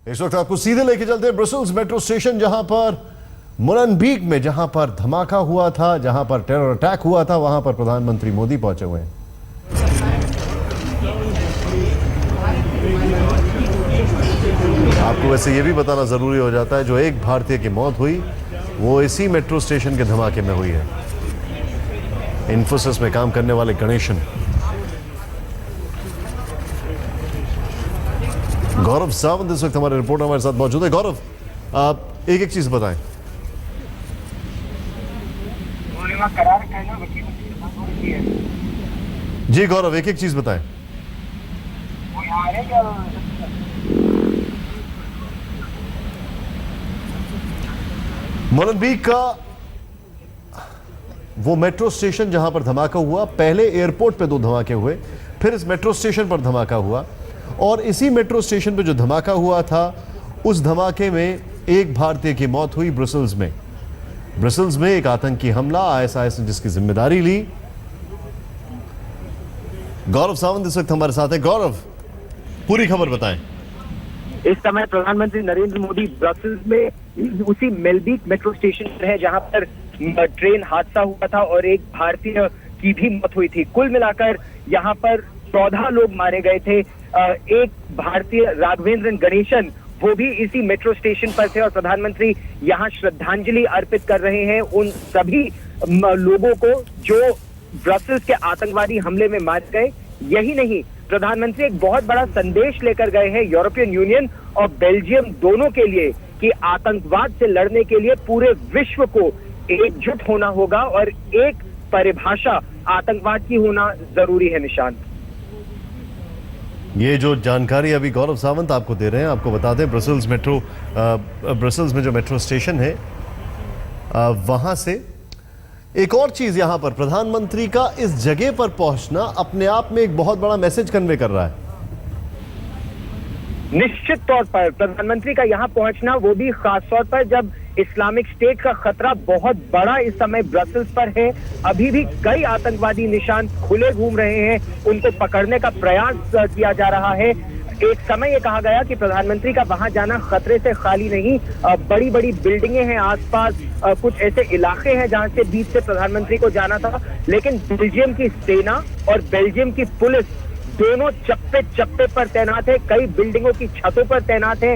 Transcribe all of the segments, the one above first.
इस वक्त आपको सीधे लेके चलते हैं ब्रसेल्स मेट्रो स्टेशन, जहां पर मोलेनबीक में जहां पर धमाका हुआ था, जहां पर टेरर अटैक हुआ था, वहां पर प्रधानमंत्री मोदी पहुंचे हुए हैं। आपको वैसे यह भी बताना जरूरी हो जाता है, जो एक भारतीय की मौत हुई वो इसी मेट्रो स्टेशन के धमाके में हुई है। इन्फोसिस में काम करने वाले गणेशन गौरव सावंत इस वक्त हमारे रिपोर्टर हमारे साथ मौजूद है। गौरव, आप एक एक चीज बताएं। जी गौरव, एक एक चीज बताएं। मोलेनबीक का वो मेट्रो स्टेशन जहां पर धमाका हुआ, पहले एयरपोर्ट पे 2 धमाके हुए, फिर इस मेट्रो स्टेशन पर धमाका हुआ, और इसी मेट्रो स्टेशन पे जो धमाका हुआ था उस धमाके में एक भारतीय की मौत हुई ब्रसेल्स में। ब्रसेल्स में एक आतंकी हमला, आईएसआईएस ने जिसकी जिम्मेदारी ली। गौरव सावंत इस वक्त हमारे साथ है। गौरव, पूरी खबर बताएं। इस समय प्रधानमंत्री नरेंद्र मोदी ब्रसेल्स में उसी मेलबीक मेट्रो स्टेशन पर है जहां पर ट्रेन हादसा हुआ था और एक भारतीय की भी मौत हुई थी। कुल मिलाकर यहां पर 14 लोग मारे गए थे। एक भारतीय राघवेंद्र गणेशन वो भी इसी मेट्रो स्टेशन पर थे और प्रधानमंत्री यहां श्रद्धांजलि अर्पित कर रहे हैं उन सभी लोगों को जो ब्रसेल्स के आतंकवादी हमले में मारे गए। यही नहीं, प्रधानमंत्री एक बहुत बड़ा संदेश लेकर गए हैं यूरोपियन यूनियन और बेल्जियम दोनों के लिए कि आतंकवाद से लड़ने के लिए पूरे विश्व को एकजुट होना होगा और एक परिभाषा आतंकवाद की होना जरूरी है। निशांत, ये जो जानकारी अभी गौरव सावंत आपको दे रहे हैं, आपको बता दें ब्रसेल्स में जो मेट्रो स्टेशन है वहां से एक और चीज, यहां पर प्रधानमंत्री का इस जगह पर पहुंचना अपने आप में एक बहुत बड़ा मैसेज कन्वे कर रहा है। निश्चित तौर पर प्रधानमंत्री का यहां पहुंचना, वो भी खास तौर पर जब इस्लामिक स्टेट का खतरा बहुत बड़ा इस समय ब्रसेल्स पर है। अभी भी कई आतंकवादी निशान खुले घूम रहे हैं, उनको पकड़ने का प्रयास किया जा रहा है। एक समय ये कहा गया कि प्रधानमंत्री का वहां जाना खतरे से खाली नहीं, बड़ी बड़ी बिल्डिंगें हैं आसपास, कुछ ऐसे इलाके हैं जहां से बीच से प्रधानमंत्री को जाना था, लेकिन बेल्जियम की सेना और बेल्जियम की पुलिस दोनों चप्पे चप्पे पर तैनात है, कई बिल्डिंगों की छतों पर तैनात है।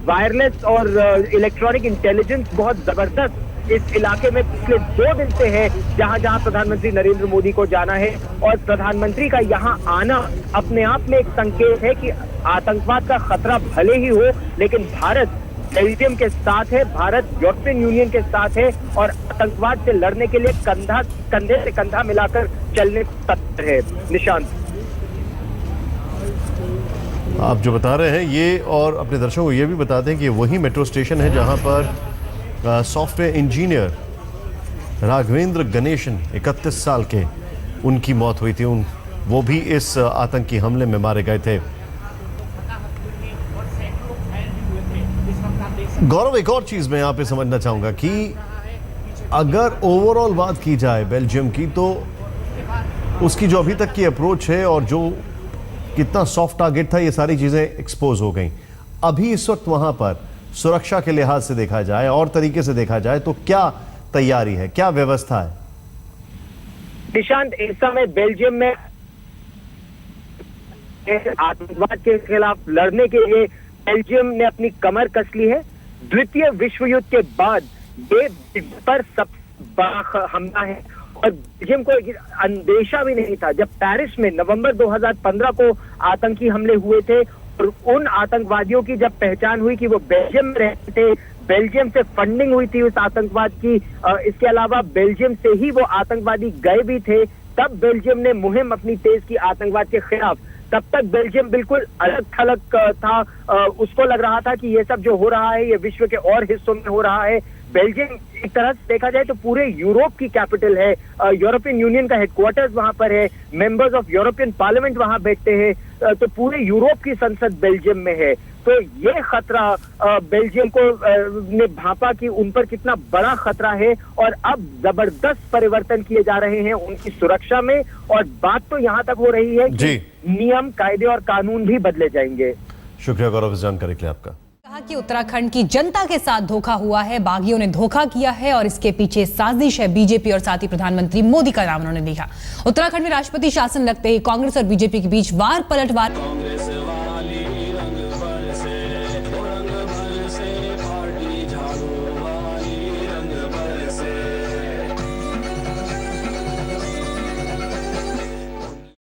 वायरलेस और इलेक्ट्रॉनिक इंटेलिजेंस बहुत जबरदस्त इस इलाके में पिछले 2 दिन से है जहां जहां प्रधानमंत्री नरेंद्र मोदी को जाना है। और प्रधानमंत्री का यहां आना अपने आप में एक संकेत है कि आतंकवाद का खतरा भले ही हो, लेकिन भारत बेल्जियम के साथ है, भारत यूरोपियन यूनियन के साथ है और आतंकवाद से लड़ने के लिए कंधे से कंधा मिलाकर चलने तत्पर है। निशांत, आप जो बता रहे हैं ये, और अपने दर्शकों को ये भी बता दें कि वही मेट्रो स्टेशन है जहां पर सॉफ्टवेयर इंजीनियर राघवेंद्र गणेशन 31 साल के, उनकी मौत हुई थी। वो भी इस आतंकी हमले में मारे गए थे। गौरव, एक और चीज मैं यहाँ पे समझना चाहूंगा कि अगर ओवरऑल बात की जाए बेल्जियम की, तो उसकी जो अभी तक की अप्रोच है और जो कितना सॉफ्ट टारगेट था, ये सारी चीजें एक्सपोज हो गई। अभी इस वक्त वहां पर सुरक्षा के लिहाज से देखा जाए और तरीके से देखा जाए तो क्या तैयारी है, क्या व्यवस्था है? निशांत, इस समय बेल्जियम में आतंकवाद के खिलाफ लड़ने के लिए बेल्जियम ने अपनी कमर कस ली है। द्वितीय विश्व युद्ध के बाद ये पर सबसे बड़ा हमला है और बेल्जियम को अंदेशा भी नहीं था। जब पेरिस में नवंबर 2015 को आतंकी हमले हुए थे और उन आतंकवादियों की जब पहचान हुई कि वो बेल्जियम में रहते थे, बेल्जियम से फंडिंग हुई थी उस आतंकवाद की, इसके अलावा बेल्जियम से ही वो आतंकवादी गए भी थे, तब बेल्जियम ने मुहिम अपनी तेज की आतंकवाद के खिलाफ। तब तक बेल्जियम बिल्कुल अलग थलग था, उसको लग रहा था कि ये सब जो हो रहा है ये विश्व के और हिस्सों में हो रहा है। बेल्जियम एक तरह से देखा जाए तो पूरे यूरोप की कैपिटल है, यूरोपियन यूनियन का हेडक्वार्टर्स वहां पर है, मेंबर्स ऑफ यूरोपियन पार्लियामेंट वहां बैठते हैं, तो पूरे यूरोप की संसद बेल्जियम में है। तो ये खतरा बेल्जियम को ने भांपा कि उन पर कितना बड़ा खतरा है और अब जबरदस्त परिवर्तन किए जा रहे हैं उनकी सुरक्षा में। और बात तो यहाँ तक हो रही है कि नियम, कायदे और कानून भी बदले जाएंगे। शुक्रिया गौरव इस जानकारी के लिए आपका। कि उत्तराखंड की जनता के साथ धोखा हुआ है, बागियों ने धोखा किया है और इसके पीछे साजिश है बीजेपी और साथ ही प्रधानमंत्री मोदी का नाम उन्होंने लिखा। उत्तराखंड में राष्ट्रपति शासन लगते ही कांग्रेस और बीजेपी के बीच वार पलटवार